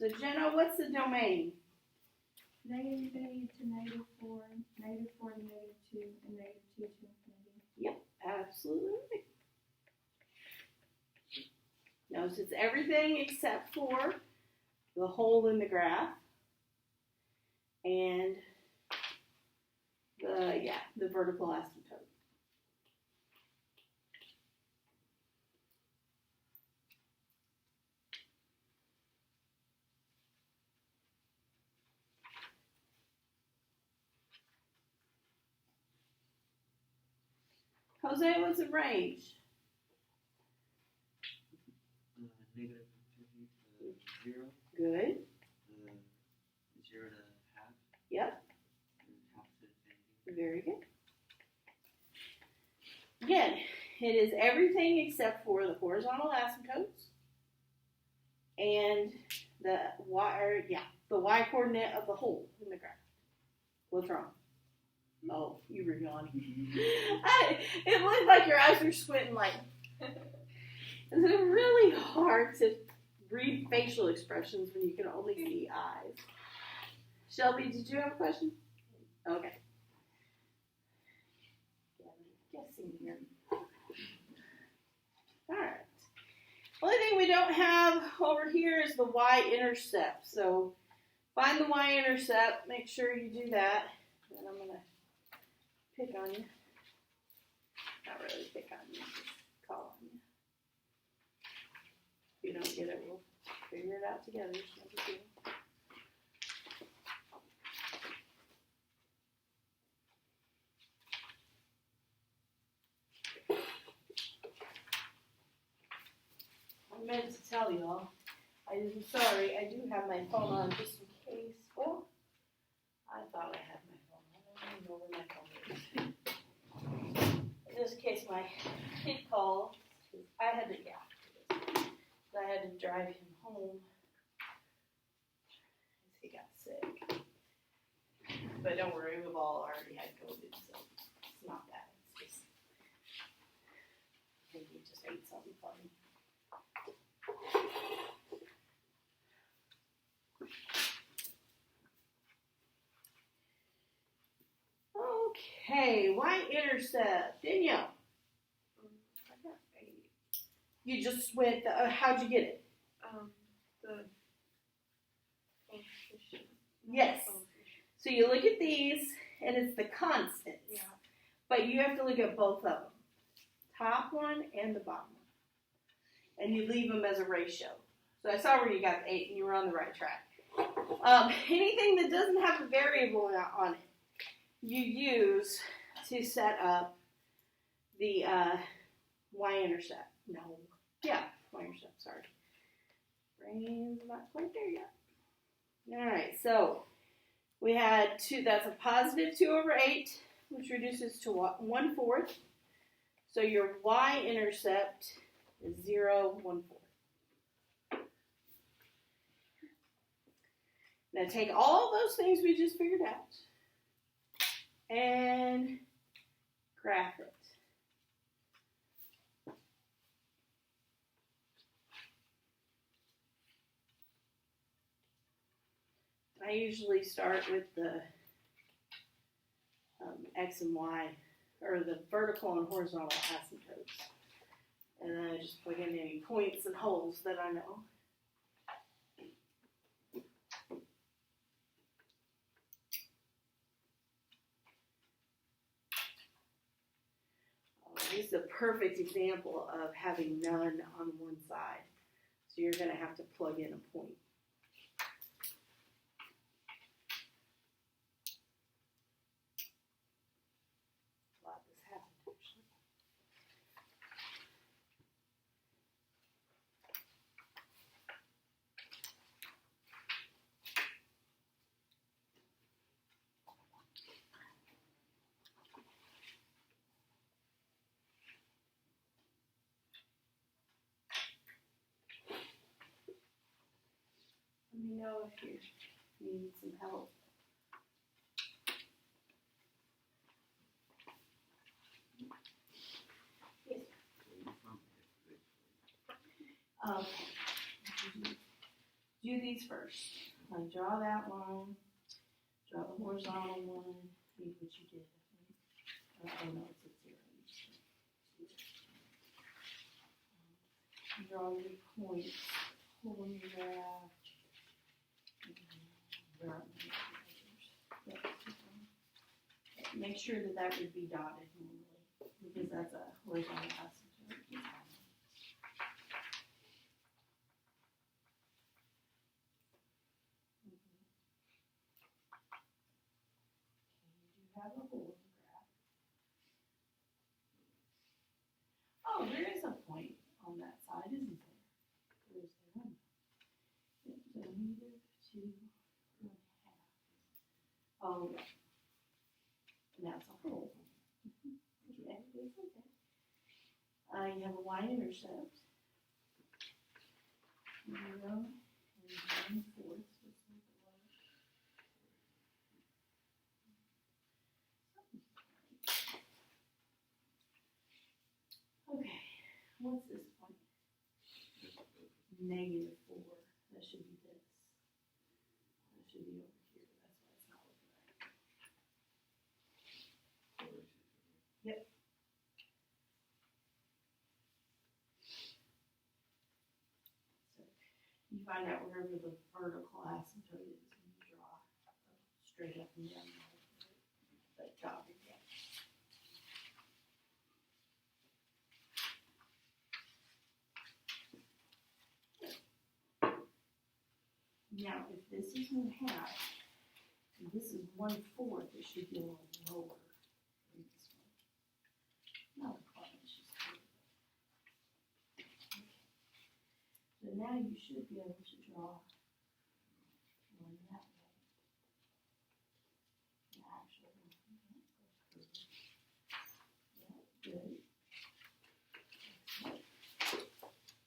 So Jenna, what's the domain? -8 to -4, -4 to -2, and -2 to infinity. Yep, absolutely right. Notice it's everything except for the hole in the graph and the vertical asymptote. Jose, what's the range? -50 to 0. Good. 0 to half. Yep. And half to infinity. Very good. Again, it is everything except for the horizontal asymptotes and the y coordinate of the hole in the graph. What's wrong? Oh, you were yawning. It looked like your eyes were squinting like. It's really hard to read facial expressions when you can only see eyes. Shelby, did you have a question? Okay. Guessing here. Alright. Only thing we don't have over here is the y-intercept. So find the y-intercept. Make sure you do that. And I'm going to pick on you. Not really pick on you. Just call on you. If you don't get it, we'll figure it out together. It's no big deal. I meant to tell y'all. I'm sorry. I do have my phone on just in case. Well, I thought I had my phone on. I don't even know where my phone is. Just in case my kid called. I had to drive him home because he got sick. But don't worry, we've all already had COVID, so it's not bad. It's just, I think he just ate something funny. Okay, y-intercept. Danielle. I got 8. You just went, how'd you get it? The coefficient. Yes. So you look at these, and it's the constants. Yeah. But you have to look at both of them. Top one and the bottom one. And you leave them as a ratio. So I saw where you got the 8, and you were on the right track. Anything that doesn't have a variable on it, you use to set up the y-intercept. Y-intercept, sorry. Brain's not quite there yet. All right, so we had 2, that's a positive 2 over 8, which reduces to 1/4. So your y-intercept is 0, 1/4. Now take all those things we just figured out and graph it. I usually start with the X and Y, or the vertical and horizontal asymptotes. And then I just plug in any points and holes that I know. This is a perfect example of having none on one side. So you're going to have to plug in a point. A lot this happened actually. Let me know if you need some help. do these first. Like draw that line, draw the horizontal one, read what you did. Oh no, it's a 0. Draw your points, pull your graph. Make sure that that would be dotted normally, because that's a horizontal asymptote. You have a hole in the graph. Oh, there is a point on that side, isn't there? Where's the one? It's a -2 1/2. Oh, yeah. And that's a hole. Okay, it's okay. You have a y-intercept. 0 and 1/4. Okay, what's this point? -4. That should be this. That should be over here. That's why it's not looking right. Yep. So you find out wherever the vertical asymptote is when you draw straight up and down that job again. Now, if this is 1/2, and this is 1/4, it should be a little lower than this one. No, it's just good. Okay. So now you should be able to draw one that way. Actually, yeah, good.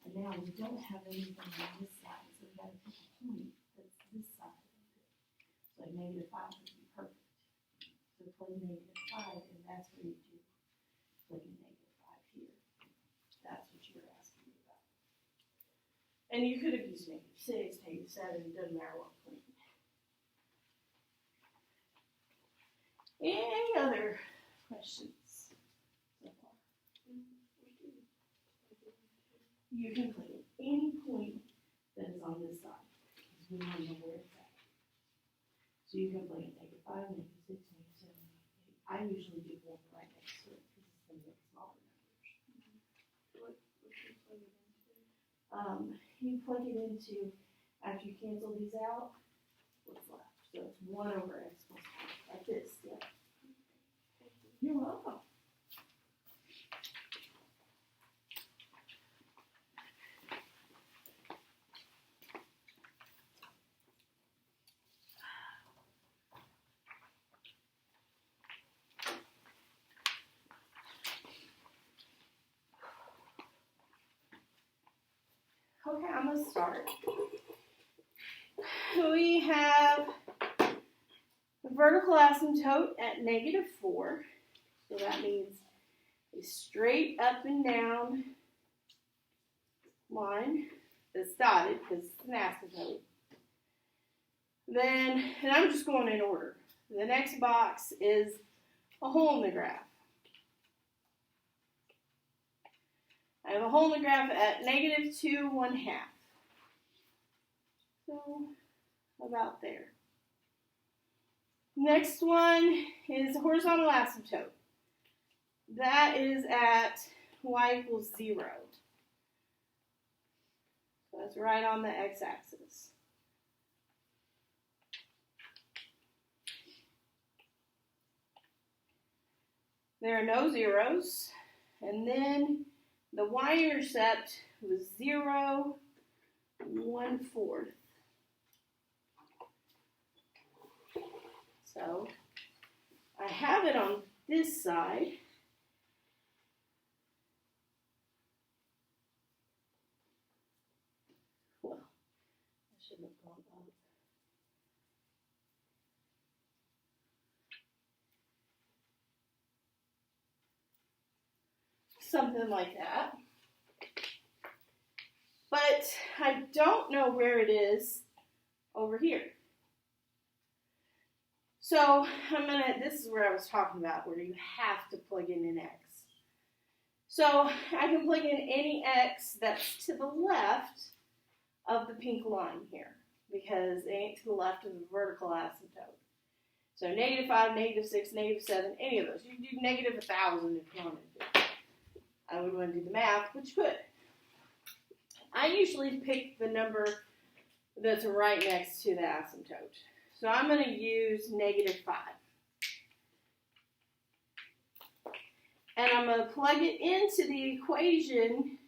And now we don't have anything on this side, so we got to pick a point that's this side of it. So like -5 would be perfect. So plug -5, and that's where you do plug in -5 here. That's what you're asking me about. And you could have used -6, -7, it doesn't matter what point. Any other questions so far? You can plug in any point that is on this side, because we want to know where it's at. So you can plug in -5, -6, -7, -8. I usually do one right next to it, because it's going to make smaller numbers. What should you plug it into? You plug it into, after you cancel these out, what's left? So it's 1 over x plus 4, like this, yeah. You're welcome. Okay, I'm going to start. We have the vertical asymptote at -4. So that means a straight up and down line that's dotted because it's an asymptote. Then, and I'm just going in order. The next box is a hole in the graph. I have a hole in the graph at -2 1/2. So, about there. Next one is a horizontal asymptote. That is at y equals 0. So that's right on the x-axis. There are no zeros. And then the y-intercept was 0, 1/4. So I have it on this side. Well, I should have gone up. Something like that. But I don't know where it is over here. So this is where I was talking about, where you have to plug in an x. So I can plug in any x that's to the left of the pink line here, because it ain't to the left of the vertical asymptote. So -5, -6, -7, any of those. You can do -1,000 if you wanted to. I would want to do the math, but you could. I usually pick the number that's right next to the asymptote. So I'm going to use -5. And I'm going to plug it into the equation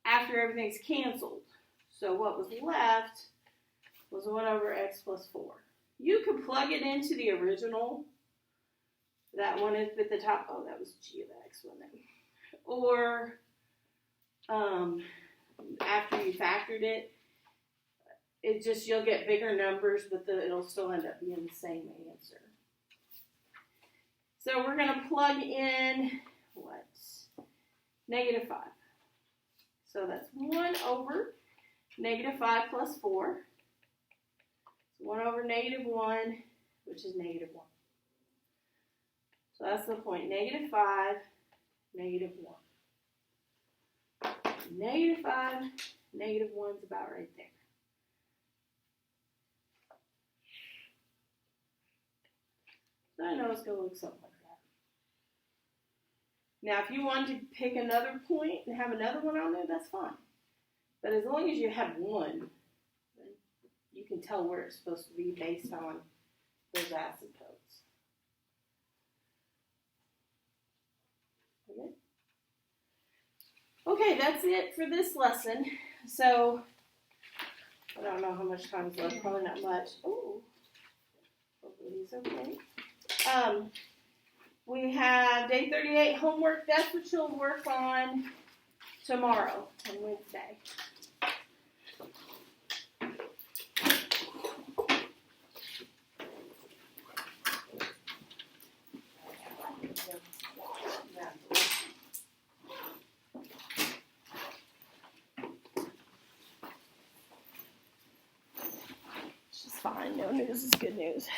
after everything's canceled. So what was left was 1 over x plus 4. You could plug it into the original. That one is at the top. Oh, that was g of x, wasn't it? Or after you factored it, you'll get bigger numbers, but it'll still end up being the same answer. So we're going to plug in, what? -5. So that's 1 over -5 plus 4. So 1 over -1, which is -1. So that's the point. -5, -1. -5, -1's about right there. So I know it's going to look something like that. Now, if you want to pick another point and have another one on there, that's fine. But as long as you have one, then you can tell where it's supposed to be based on those asymptotes. Okay? Okay, that's it for this lesson. So, I don't know how much time is left, probably not much. Oh, hopefully he's okay. We have day 38 homework. That's what you'll work on tomorrow, on Wednesday. It's just fine. No news is good news.